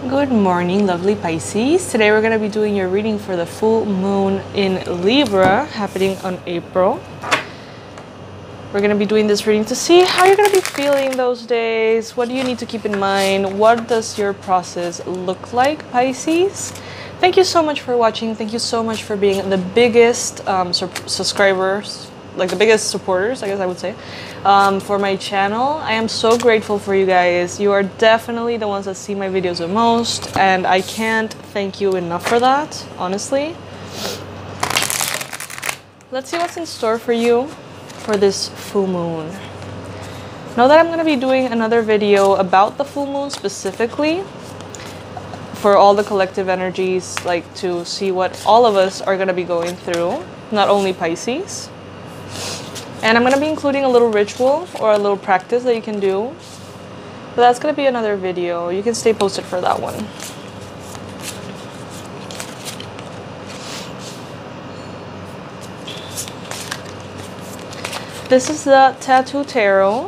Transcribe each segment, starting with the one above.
Good morning, lovely Pisces. Today we're going to be doing your reading for the full moon in Libra happening on April. We're going to be doing this reading to see how you're going to be feeling those days. What do you need to keep in mind? What does your process look like, Pisces? Thank you so much for watching. Thank you so much for being the biggest subscribers, like the biggest supporters, I guess I would say, for my channel. I am so grateful for you guys. You are definitely the ones that see my videos the most, and I can't thank you enough for that, honestly. Let's see what's in store for you for this full moon. Know that I'm going to be doing another video about the full moon specifically for all the collective energies, like to see what all of us are going to be going through, not only Pisces. And I'm going to be including a little ritual or a little practice that you can do. But that's going to be another video. You can stay posted for that one. This is the Tattoo Tarot,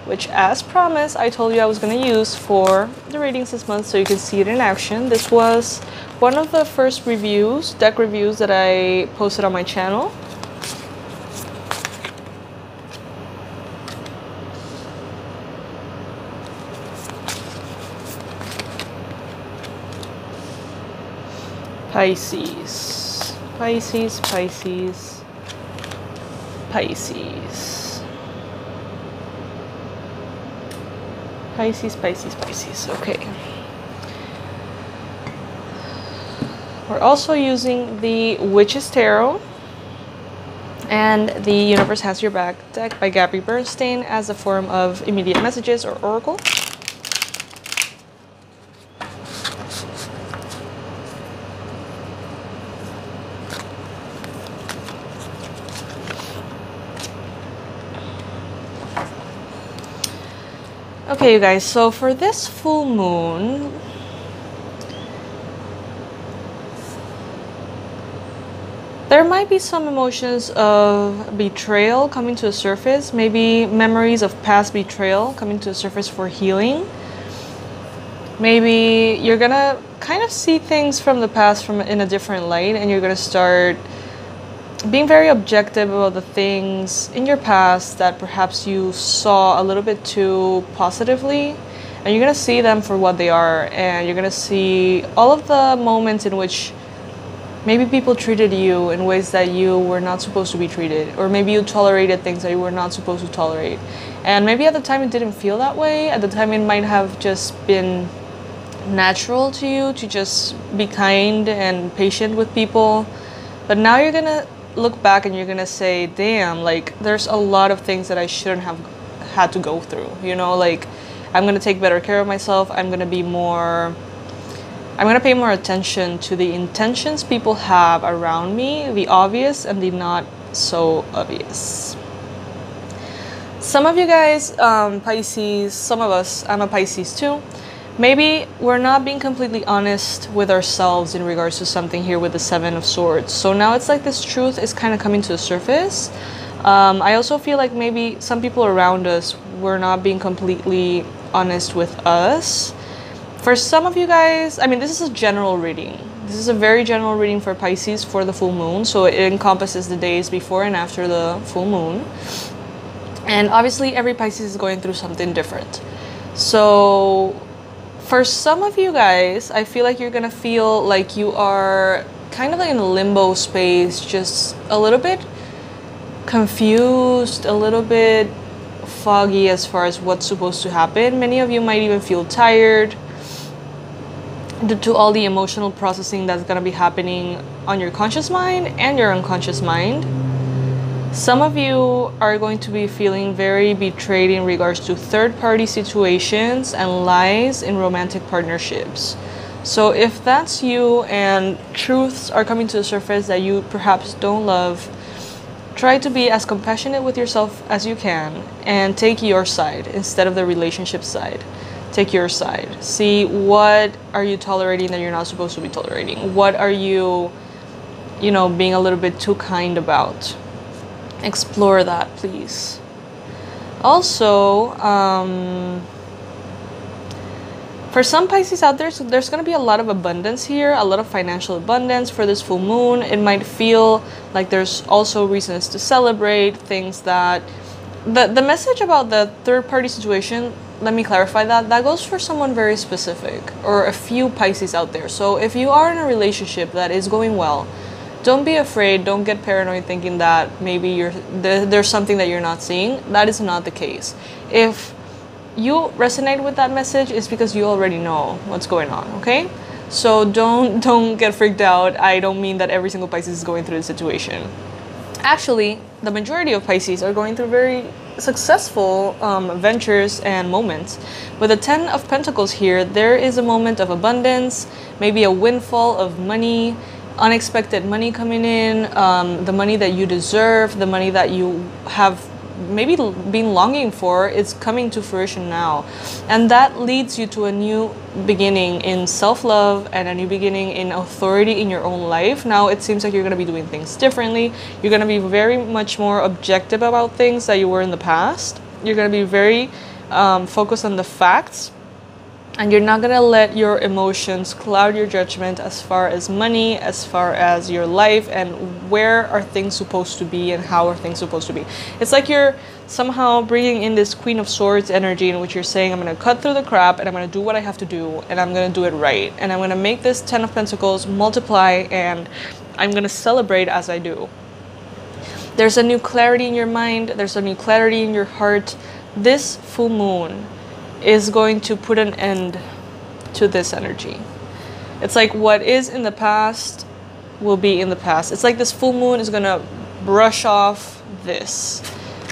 which, as promised, I told you I was going to use for the readings this month so you can see it in action. This was one of the first reviews, deck reviews, that I posted on my channel. Pisces, Pisces, Pisces, Pisces, Pisces, Pisces, Pisces. Okay. We're also using the Witch's Tarot and the Universe Has Your Back deck by Gabby Bernstein as a form of immediate messages or oracle. Okay, you guys, so for this full moon, there might be some emotions of betrayal coming to the surface, maybe memories of past betrayal coming to the surface for healing. Maybe you're gonna kind of see things from the past in a different light, and you're gonna start being very objective about the things in your past that perhaps you saw a little bit too positively, and you're gonna see them for what they are, and you're gonna see all of the moments in which maybe people treated you in ways that you were not supposed to be treated, or maybe you tolerated things that you were not supposed to tolerate. And maybe at the time it didn't feel that way. At the time it might have just been natural to you to just be kind and patient with people, but now you're gonna look back and you're gonna say, damn, like there's a lot of things that I shouldn't have had to go through, you know, like I'm gonna take better care of myself. I'm gonna pay more attention to the intentions people have around me, the obvious and the not so obvious. Some of you guys, Pisces, some of us, I'm a Pisces too, maybe we're not being completely honest with ourselves in regards to something here with the Seven of Swords. So now it's like this truth is kind of coming to the surface. I also feel like maybe some people around us were not being completely honest with us. For some of you guys, I mean, this is a general reading. This is a very general reading for Pisces for the full moon. So it encompasses the days before and after the full moon. And obviously every Pisces is going through something different. So for some of you guys, I feel like you're gonna feel like you are kind of like in a limbo space, just a little bit confused, a little bit foggy as far as what's supposed to happen. Many of you might even feel tired due to all the emotional processing that's gonna be happening on your conscious mind and your unconscious mind. Some of you are going to be feeling very betrayed in regards to third-party situations and lies in romantic partnerships. So if that's you and truths are coming to the surface that you perhaps don't love, try to be as compassionate with yourself as you can and take your side instead of the relationship side. Take your side. See, what are you tolerating that you're not supposed to be tolerating? What are you, being a little bit too kind about? Explore that, please. Also, For some Pisces out there, so there's going to be a lot of abundance here, a lot of financial abundance for this full moon. It might feel like there's also reasons to celebrate things that... The message about the third-party situation, let me clarify that goes for someone very specific, or a few Pisces out there. So if you are in a relationship that is going well, don't be afraid, don't get paranoid thinking that maybe there's something that you're not seeing. That is not the case. If you resonate with that message, it's because you already know what's going on, okay? So don't get freaked out. I don't mean that every single Pisces is going through the situation. Actually, the majority of Pisces are going through very successful ventures and moments. With the 10 of Pentacles here, there is a moment of abundance, maybe a windfall of money, unexpected money coming in, the money that you deserve, the money that you have maybe been longing for, is coming to fruition now. And that leads you to a new beginning in self-love and a new beginning in authority in your own life. Now it seems like you're going to be doing things differently. You're going to be very much more objective about things that you were in the past. You're going to be very focused on the facts. And you're not going to let your emotions cloud your judgment as far as money, as far as your life, and where are things supposed to be and how are things supposed to be. It's like you're somehow bringing in this Queen of Swords energy in which you're saying, I'm going to cut through the crap and I'm going to do what I have to do and I'm going to do it right. And I'm going to make this 10 of Pentacles multiply and I'm going to celebrate as I do. There's a new clarity in your mind. There's a new clarity in your heart. This full moon is going to put an end to this energy. It's like what is in the past will be in the past. It's like this full moon is going to brush off this,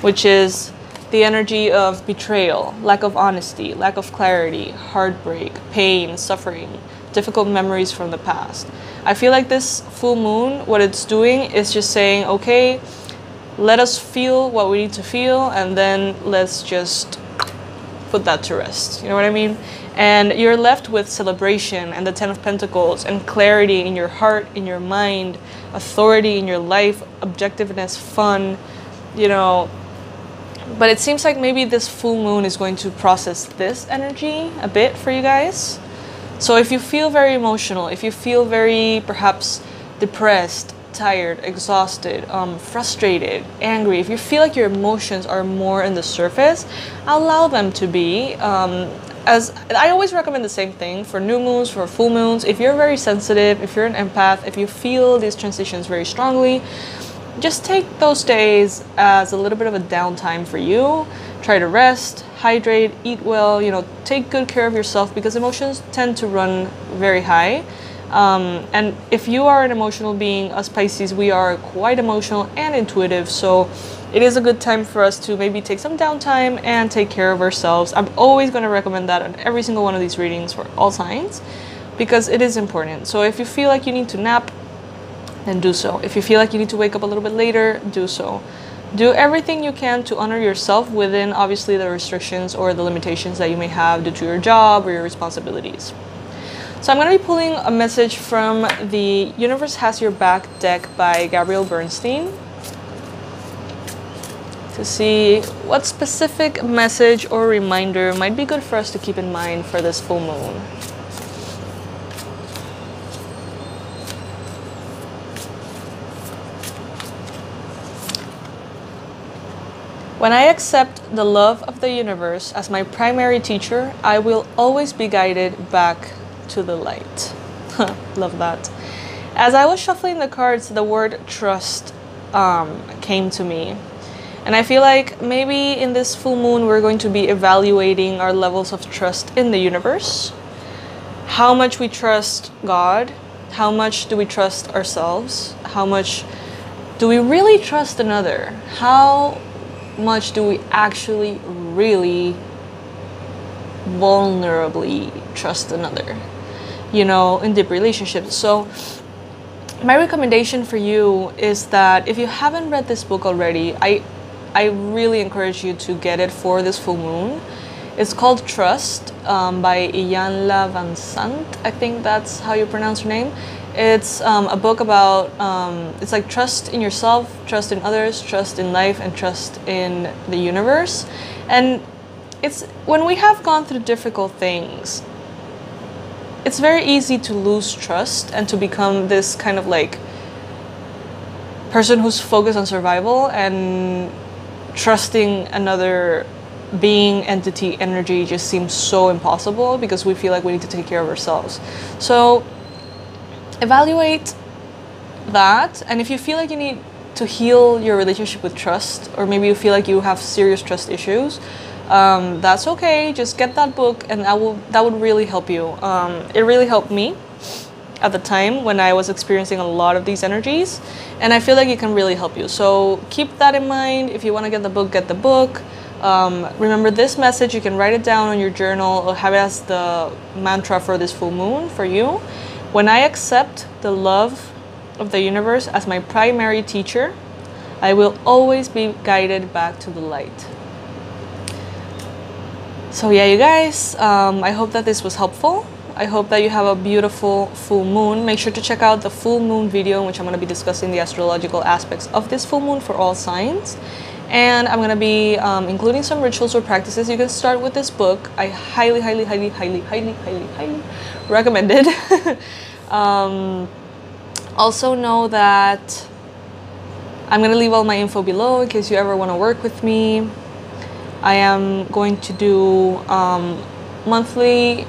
which is the energy of betrayal, lack of honesty, lack of clarity, heartbreak, pain, suffering, difficult memories from the past. I feel like this full moon, what it's doing is just saying, okay, let us feel what we need to feel and then let's just put that to rest. You know what I mean? And you're left with celebration and the 10 of Pentacles and clarity in your heart, in your mind, authority in your life, objectiveness, fun, you know. But it seems like maybe this full moon is going to process this energy a bit for you guys. So if you feel very emotional, if you feel very perhaps depressed, tired, exhausted, frustrated, angry, if you feel like your emotions are more in the surface, allow them to be. As I always recommend the same thing for new moons, for full moons. If you're very sensitive, if you're an empath, if you feel these transitions very strongly, just take those days as a little bit of a downtime for you. Try to rest, hydrate, eat well, you know, take good care of yourself because emotions tend to run very high. And if you are an emotional being, us Pisces, we are quite emotional and intuitive, so it is a good time for us to maybe take some downtime and take care of ourselves. I'm always going to recommend that on every single one of these readings for all signs because it is important. So if you feel like you need to nap, then do so. If you feel like you need to wake up a little bit later, do so. Do everything you can to honor yourself within obviously the restrictions or the limitations that you may have due to your job or your responsibilities. So I'm going to be pulling a message from the Universe Has Your Back deck by Gabrielle Bernstein to see what specific message or reminder might be good for us to keep in mind for this full moon. When I accept the love of the universe as my primary teacher, I will always be guided back to the light. Love that. As I was shuffling the cards, the word trust came to me. And I feel like maybe in this full moon, we're going to be evaluating our levels of trust in the universe. How much we trust God. How much do we trust ourselves? How much do we really trust another? How much do we actually really vulnerably trust another, you know, in deep relationships? So my recommendation for you is that if you haven't read this book already, I really encourage you to get it for this full moon. It's called Trust by Iyanla Van Sant. I think that's how you pronounce her name. It's a book about, it's like trust in yourself, trust in others, trust in life, and trust in the universe. And it's when we have gone through difficult things, it's very easy to lose trust and to become this kind of like person who's focused on survival, and trusting another being, entity, energy just seems so impossible because we feel like we need to take care of ourselves. So evaluate that, and if you feel like you need to heal your relationship with trust, or maybe you feel like you have serious trust issues, that's okay. Just get that book, and that would really help you. It really helped me at the time when I was experiencing a lot of these energies, and I feel like it can really help you. So keep that in mind. If you want to get the book, get the book. Remember this message, you can write it down on your journal or have it as the mantra for this full moon for you. When I accept the love of the universe as my primary teacher, I will always be guided back to the light. So yeah, you guys, I hope that this was helpful. I hope that you have a beautiful full moon. Make sure to check out the full moon video in which I'm going to be discussing the astrological aspects of this full moon for all signs. And I'm going to be including some rituals or practices. You can start with this book. I highly, highly, highly, highly, highly, highly, highly recommend it. Also know that I'm going to leave all my info below in case you ever want to work with me. I am going to do my monthly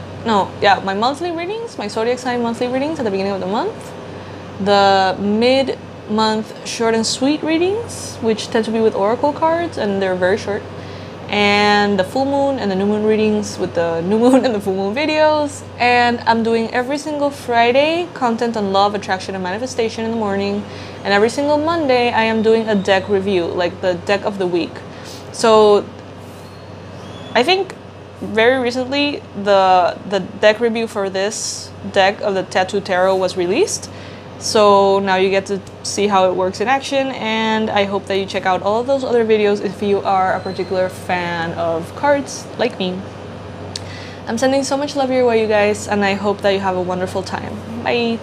readings, my Zodiac Sign monthly readings at the beginning of the month. The mid-month short and sweet readings, which tend to be with oracle cards, and they're very short. And the full moon and the new moon readings with the new moon and the full moon videos. And I'm doing every single Friday content on love, attraction, and manifestation in the morning. And every single Monday I am doing a deck review, like the deck of the week. So I think very recently the deck review for this deck of the Tattoo Tarot was released. So now you get to see how it works in action, and I hope that you check out all of those other videos if you are a particular fan of cards like me. I'm sending so much love your way, you guys, and I hope that you have a wonderful time. Bye!